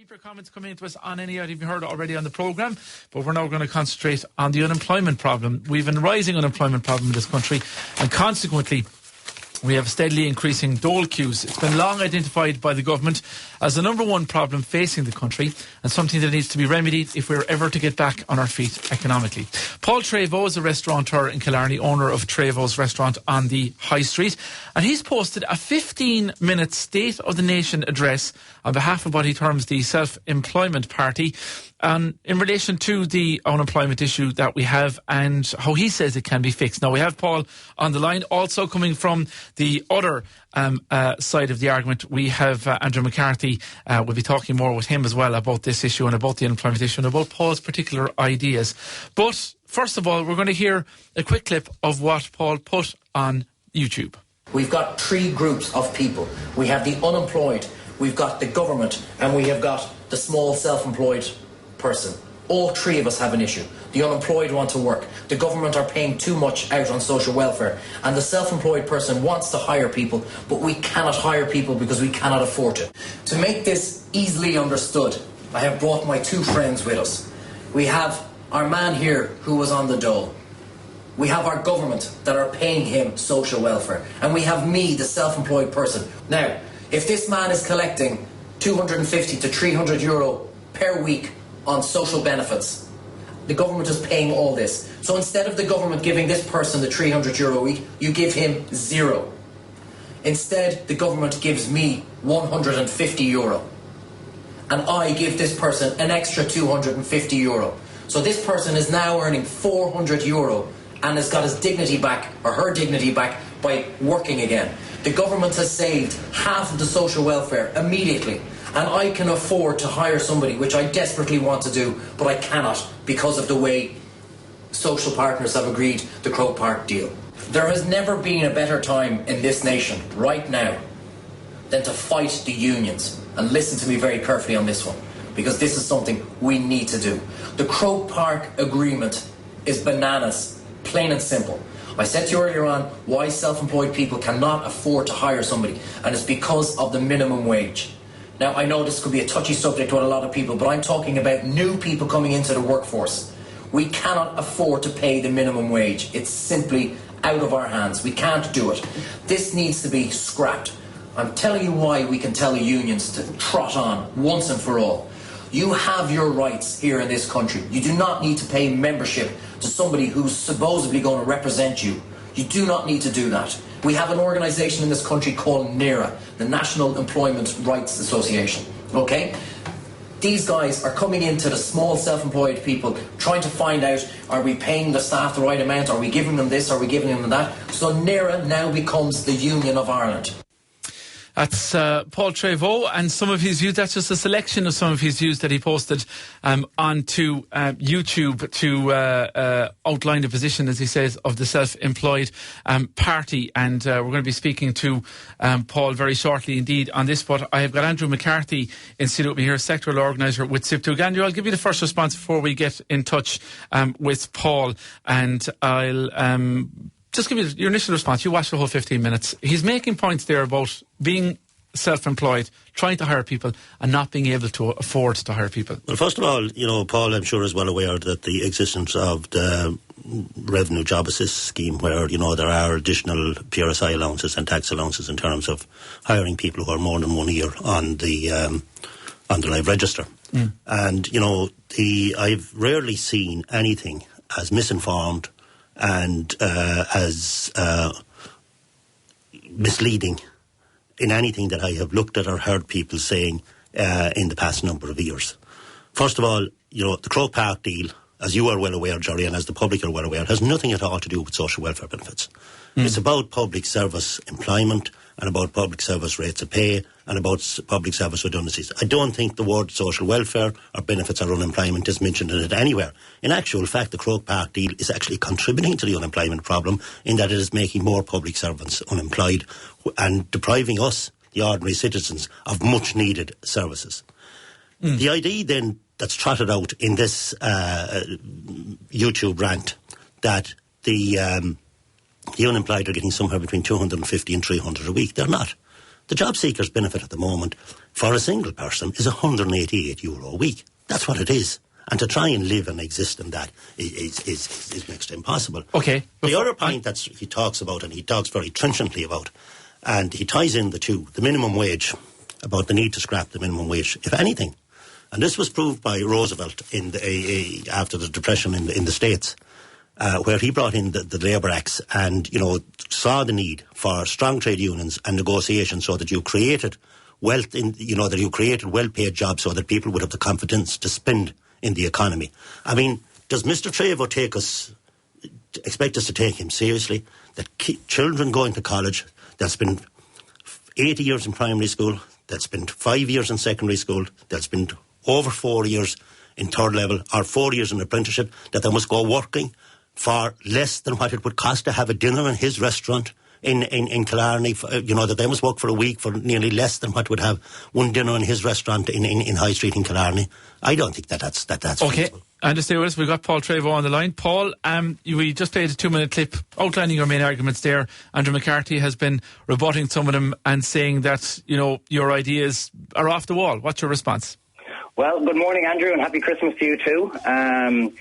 Keep your comments coming to us on any item you heard already on the programme, but we're now going to concentrate on the unemployment problem. We've a rising unemployment problem in this country, and consequently we have steadily increasing dole queues. It's been long identified by the government as the number one problem facing the country and something that needs to be remedied if we're ever to get back on our feet economically. Paul Trevo is a restaurateur in Killarney, owner of Trevo's restaurant on the High Street, and he's posted a 15-minute State of the Nation address on behalf of what he terms the Self-Employment Party in relation to the unemployment issue that we have and how he says it can be fixed. Now, we have Paul on the line. Also coming from the other side of the argument, we have Andrew McCarthy. We'll be talking more with him as well about this issue and about the unemployment issue and about Paul's particular ideas. But first of all, we're going to hear a quick clip of what Paul put on YouTube. We've got three groups of people. We have the unemployed, we've got the government, and we have got the small self-employed person. All three of us have an issue. The unemployed want to work. The government are paying too much out on social welfare. And the self-employed person wants to hire people, but we cannot hire people because we cannot afford it. To make this easily understood, I have brought my two friends with us. We have our man here who was on the dole. We have our government that are paying him social welfare. And we have me, the self-employed person. Now, if this man is collecting 250 to 300 euro per week on social benefits, the government is paying all this. So instead of the government giving this person the 300 euro a week, you give him zero. Instead, the government gives me 150 euro. And I give this person an extra 250 euro. So this person is now earning 400 euro and has got his dignity back, or her dignity back, by working again. The government has saved half of the social welfare immediately. And I can afford to hire somebody, which I desperately want to do, but I cannot because of the way social partners have agreed the Croke Park deal. There has never been a better time in this nation, right now, than to fight the unions. And listen to me very carefully on this one, because this is something we need to do. The Croke Park agreement is bananas, plain and simple. I said to you earlier on why self-employed people cannot afford to hire somebody, and it's because of the minimum wage. Now, I know this could be a touchy subject with a lot of people, but I'm talking about new people coming into the workforce. We cannot afford to pay the minimum wage. It's simply out of our hands. We can't do it. This needs to be scrapped. I'm telling you why we can tell the unions to trot on once and for all. You have your rights here in this country. You do not need to pay membership to somebody who's supposedly going to represent you. You do not need to do that. We have an organisation in this country called NERA, the National Employment Rights Association. Okay? These guys are coming into the small self-employed people, trying to find out, are we paying the staff the right amount? Are we giving them this? Are we giving them that? So NERA now becomes the Union of Ireland. That's Paul Trevo and some of his views. That's just a selection of some of his views that he posted onto YouTube to outline the position, as he says, of the Self-Employed Party. And we're going to be speaking to Paul very shortly indeed on this. But I have got Andrew McCarthy in studio with me here, sectoral organiser with SIPTUG. Andrew, I'll give you the first response before we get in touch with Paul, and I'll just give me your initial response. You watched the whole 15 minutes. He's making points there about being self-employed, trying to hire people and not being able to afford to hire people. Well, first of all, Paul, I'm sure is well aware that the existence of the Revenue Job Assist scheme, where, there are additional PRSI allowances and tax allowances in terms of hiring people who are more than 1 year on the live register. Mm. And, I've rarely seen anything as misinformed and as misleading in anything that I have looked at or heard people saying in the past number of years. First of all, the Croke Park deal, as you are well aware, Jerry, and as the public are well aware, has nothing at all to do with social welfare benefits. Mm. It's about public service employment and about public service rates of pay and about public service redundancies. I don't think the word social welfare or benefits or unemployment is mentioned in it anywhere. In actual fact, the Croke Park deal is actually contributing to the unemployment problem in that it is making more public servants unemployed and depriving us, the ordinary citizens, of much needed services. Mm. The idea then that's trotted out in this YouTube rant that the unemployed are getting somewhere between 250 and 300 a week. They're not. The job seekers benefit at the moment for a single person is €188 a week. That's what it is. And to try and live and exist in that is next to impossible. Okay. The other point that he talks about, and he talks very trenchantly about, and he ties in the two, the minimum wage, about the need to scrap the minimum wage, if anything. And this was proved by Roosevelt after the Depression in the States, where he brought in the Labour Acts and, saw the need for strong trade unions and negotiations so that you created wealth, that you created well-paid jobs so that people would have the confidence to spend in the economy. I mean, does Mr. Trevo expect us to take him seriously? That children going to college, they'll spend 80 years in primary school, they'll spend 5 years in secondary school, they'll spend over 4 years in third level or 4 years in apprenticeship, that they must go working for less than what it would cost to have a dinner in his restaurant in Killarney, that they must work for a week for nearly less than what would have one dinner in his restaurant in High Street in Killarney. I don't think that's okay. feasible. And to stay with us, we've got Paul Trevo on the line. Paul, we just played a 2-minute clip outlining your main arguments there. Andrew McCarthy has been rebutting some of them and saying that, your ideas are off the wall. What's your response? Well, good morning, Andrew, and happy Christmas to you too.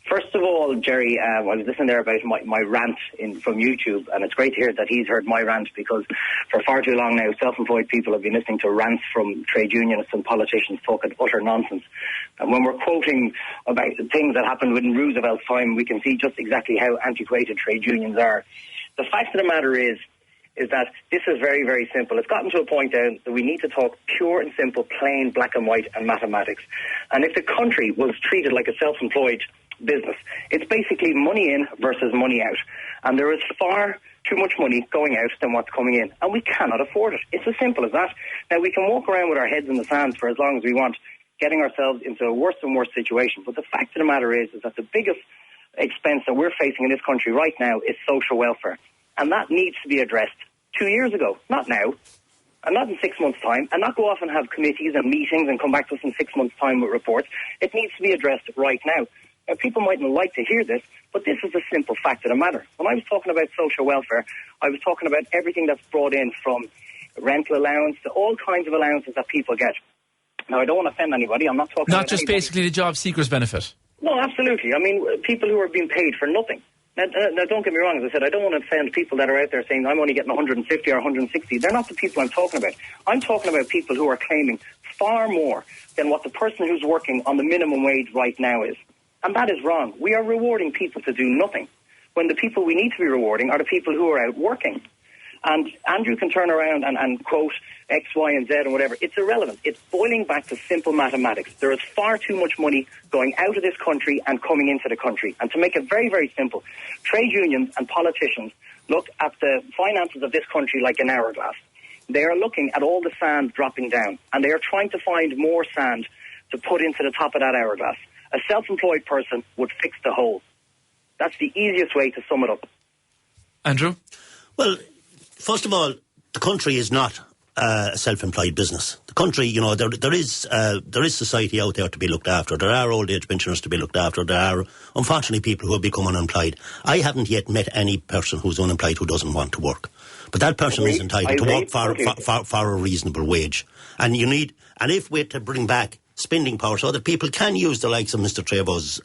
First of all, Jerry, I was listening there about my rant from YouTube, and it's great to hear that he's heard my rant, because for far too long now, self-employed people have been listening to rants from trade unionists and politicians talking utter nonsense. And when we're quoting about things that happened in Roosevelt's time, we can see just exactly how antiquated trade unions are. The fact of the matter is that this is very, very simple. It's gotten to a point now that we need to talk pure and simple, plain black and white and mathematics. And if the country was treated like a self-employed business, it's basically money in versus money out. And there is far too much money going out than what's coming in. And we cannot afford it. It's as simple as that. Now, we can walk around with our heads in the sand for as long as we want, getting ourselves into a worse and worse situation. But the fact of the matter is that the biggest expense that we're facing in this country right now is social welfare. And that needs to be addressed 2 years ago, not now, and not in 6 months' time, and not go off and have committees and meetings and come back to us in 6 months' time with reports. It needs to be addressed right now. Now, people mightn't like to hear this, but this is a simple fact of the matter. When I was talking about social welfare, I was talking about everything that's brought in, from rental allowance to all kinds of allowances that people get. Now, I don't want to offend anybody. I'm not talking about... Not just anybody. Basically the job seekers benefit. No, absolutely. I mean, people who are being paid for nothing. Now, don't get me wrong. As I said, I don't want to offend people that are out there saying I'm only getting 150 or 160. They're not the people I'm talking about. I'm talking about people who are claiming far more than what the person who's working on the minimum wage right now is. And that is wrong. We are rewarding people to do nothing, when the people we need to be rewarding are the people who are out working. And Andrew can turn around and quote X, Y, and Z and whatever. It's irrelevant. It's boiling back to simple mathematics. There is far too much money going out of this country and coming into the country. And to make it very, very simple, trade unions and politicians look at the finances of this country like an hourglass. They are looking at all the sand dropping down, and they are trying to find more sand to put into the top of that hourglass. A self-employed person would fix the hole. That's the easiest way to sum it up. Andrew? Well, first of all, the country is not a self-employed business. The country, there is society out there to be looked after. There are old age pensioners to be looked after. There are, unfortunately, people who have become unemployed. I haven't yet met any person who's unemployed who doesn't want to work. But that person is entitled to work for a reasonable wage. And if we're to bring back spending power so that people can use the likes of Mr. Trevo's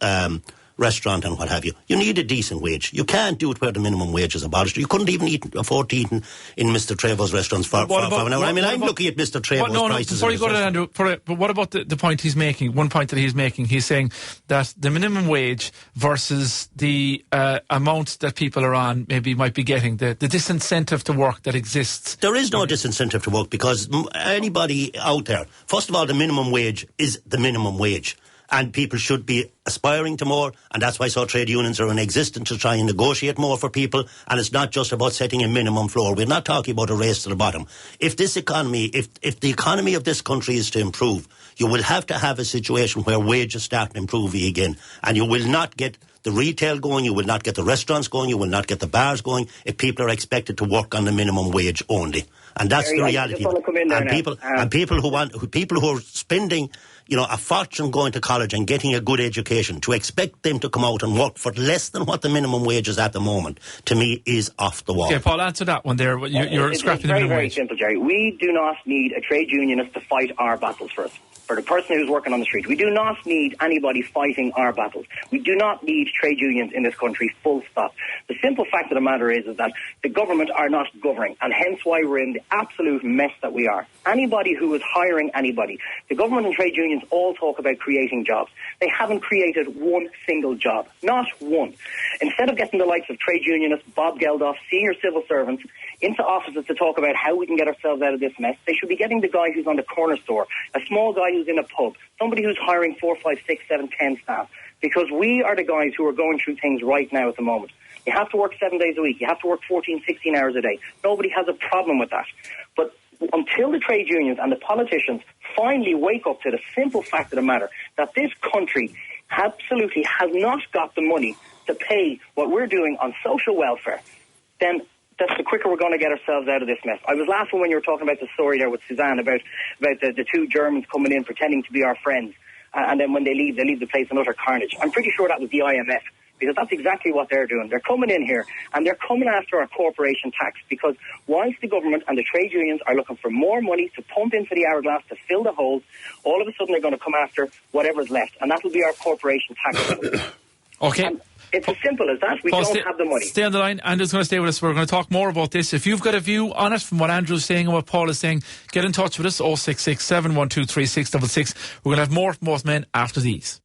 restaurant and what have you, you need a decent wage. You can't do it where the minimum wage is abolished. You couldn't even afford to eat in Mr. Trevo's restaurants for an hour. I'm looking at Mr. Trevo's prices. Before you go to that, Andrew, but what about the point he's making? One point that he's making, he's saying that the minimum wage versus the amount that people are on maybe might be getting, the disincentive to work that exists. There is no disincentive to work, because anybody out there, first of all, the minimum wage is the minimum wage. And people should be aspiring to more, and that's why trade unions are in existence, to try and negotiate more for people. And it's not just about setting a minimum floor. We're not talking about a race to the bottom. If this economy, if the economy of this country is to improve, you will have to have a situation where wages start improving again. And you will not get the retail going, you will not get the restaurants going, you will not get the bars going if people are expected to work on the minimum wage only. And that's the reality. And people who are spending, a fortune going to college and getting a good education, to expect them to come out and work for less than what the minimum wage is at the moment, to me, is off the wall. Okay, Paul, answer that one there. You're scrapping the minimum very wage. Simple, Jerry. We do not need a trade unionist to fight our battles for us. For the person who's working on the street. We do not need anybody fighting our battles. We do not need trade unions in this country, full stop. The simple fact of the matter is that the government are not governing, and hence why we're in the absolute mess that we are. Anybody who is hiring anybody, the government and trade unions all talk about creating jobs. They haven't created one single job. Not one. Instead of getting the likes of trade unionists, Bob Geldof, senior civil servants, into offices to talk about how we can get ourselves out of this mess, they should be getting the guy who's on the corner store, a small guy who's in a pub, somebody who's hiring 4, 5, 6, 7, 10 staff. Because we are the guys who are going through things right now at the moment. You have to work 7 days a week. You have to work 14, 16 hours a day. Nobody has a problem with that. But until the trade unions and the politicians finally wake up to the simple fact of the matter that this country absolutely has not got the money to pay what we're doing on social welfare, then that's the quicker we're going to get ourselves out of this mess. I was laughing when you were talking about the story there with Suzanne about the two Germans coming in pretending to be our friends, and then when they leave the place in utter carnage. I'm pretty sure that was the IMF, because that's exactly what they're doing. They're coming in here and they're coming after our corporation tax, because whilst the government and the trade unions are looking for more money to pump into the hourglass to fill the holes, all of a sudden they're going to come after whatever's left, and that will be our corporation tax. Okay. And it's as simple as that. We Paul, don't have the money. Stay on the line. Andrew's going to stay with us. We're going to talk more about this. If you've got a view on it from what Andrew's saying and what Paul is saying, get in touch with us, 066 712 3666. We're going to have more from both men after these.